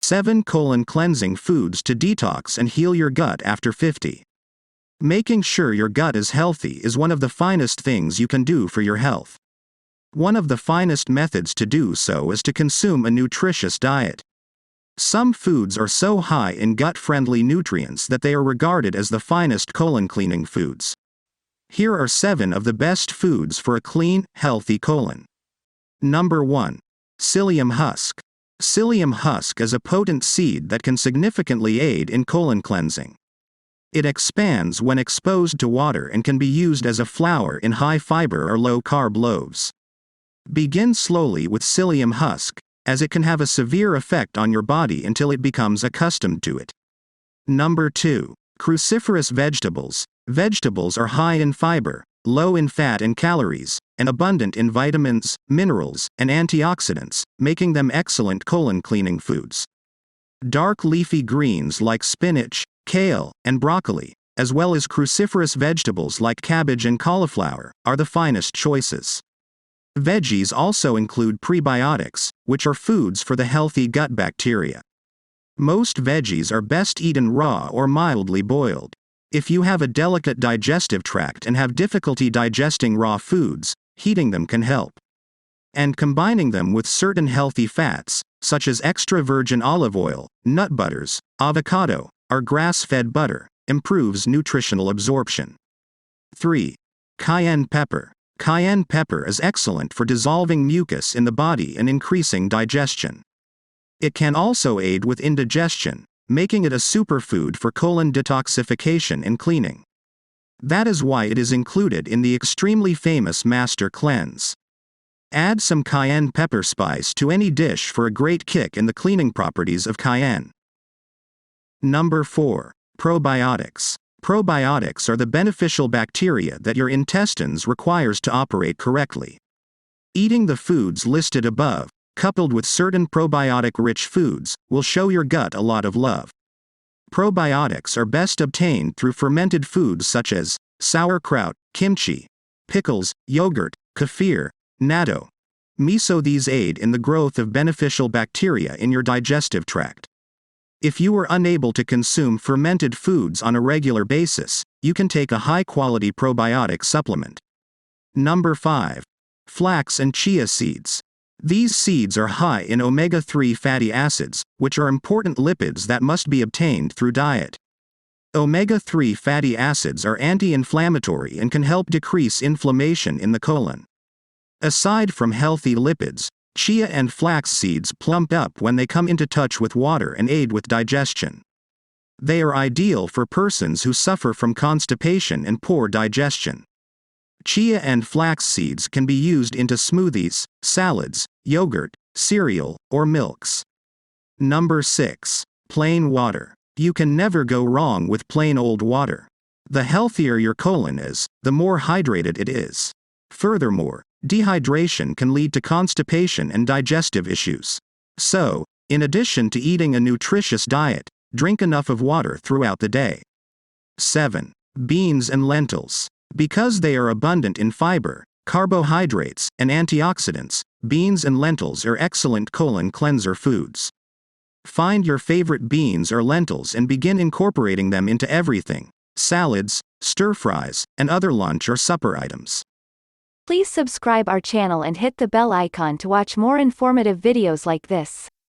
7 colon-cleansing foods to detox and heal your gut after 50. Making sure your gut is healthy is one of the finest things you can do for your health. One of the finest methods to do so is to consume a nutritious diet. Some foods are so high in gut-friendly nutrients that they are regarded as the finest colon-cleaning foods. Here are 7 of the best foods for a clean, healthy colon. Number 1. Psyllium husk. Psyllium husk is a potent seed that can significantly aid in colon cleansing. It expands when exposed to water and can be used as a flour in high-fiber or low-carb loaves. Begin slowly with psyllium husk, as it can have a severe effect on your body until it becomes accustomed to it. Number 2. Cruciferous vegetables. Vegetables are high in fiber, low in fat and calories, and abundant in vitamins, minerals, and antioxidants, making them excellent colon-cleaning foods. Dark leafy greens like spinach, kale, and broccoli, as well as cruciferous vegetables like cabbage and cauliflower, are the finest choices. Veggies also include prebiotics, which are foods for the healthy gut bacteria. Most veggies are best eaten raw or mildly boiled. If you have a delicate digestive tract and have difficulty digesting raw foods, heating them can help. And combining them with certain healthy fats, such as extra virgin olive oil, nut butters, avocado, or grass-fed butter, improves nutritional absorption. 3. Cayenne pepper. Cayenne pepper is excellent for dissolving mucus in the body and increasing digestion. It can also aid with indigestion, making it a superfood for colon detoxification and cleaning. That is why it is included in the extremely famous Master Cleanse. Add some cayenne pepper spice to any dish for a great kick in the cleaning properties of cayenne. Number 4. Probiotics. Probiotics are the beneficial bacteria that your intestines requires to operate correctly. Eating the foods listed above, coupled with certain probiotic-rich foods, will show your gut a lot of love. Probiotics are best obtained through fermented foods such as sauerkraut, kimchi, pickles, yogurt, kefir, natto, miso. These aid in the growth of beneficial bacteria in your digestive tract. If you are unable to consume fermented foods on a regular basis, you can take a high-quality probiotic supplement. Number 5. Flax and chia seeds. These seeds are high in omega-3 fatty acids, which are important lipids that must be obtained through diet. Omega-3 fatty acids are anti-inflammatory and can help decrease inflammation in the colon. Aside from healthy lipids, chia and flax seeds plump up when they come into touch with water and aid with digestion. They are ideal for persons who suffer from constipation and poor digestion. Chia and flax seeds can be used into smoothies, salads, yogurt, cereal, or milks. Number 6. Plain water. You can never go wrong with plain old water. The healthier your colon is, the more hydrated it is. Furthermore, dehydration can lead to constipation and digestive issues. So, in addition to eating a nutritious diet, drink enough of water throughout the day. 7. Beans and lentils. Because they are abundant in fiber, carbohydrates, and antioxidants, beans and lentils are excellent colon cleanser foods. Find your favorite beans or lentils and begin incorporating them into everything: salads, stir-fries, and other lunch or supper items. Please subscribe our channel and hit the bell icon to watch more informative videos like this.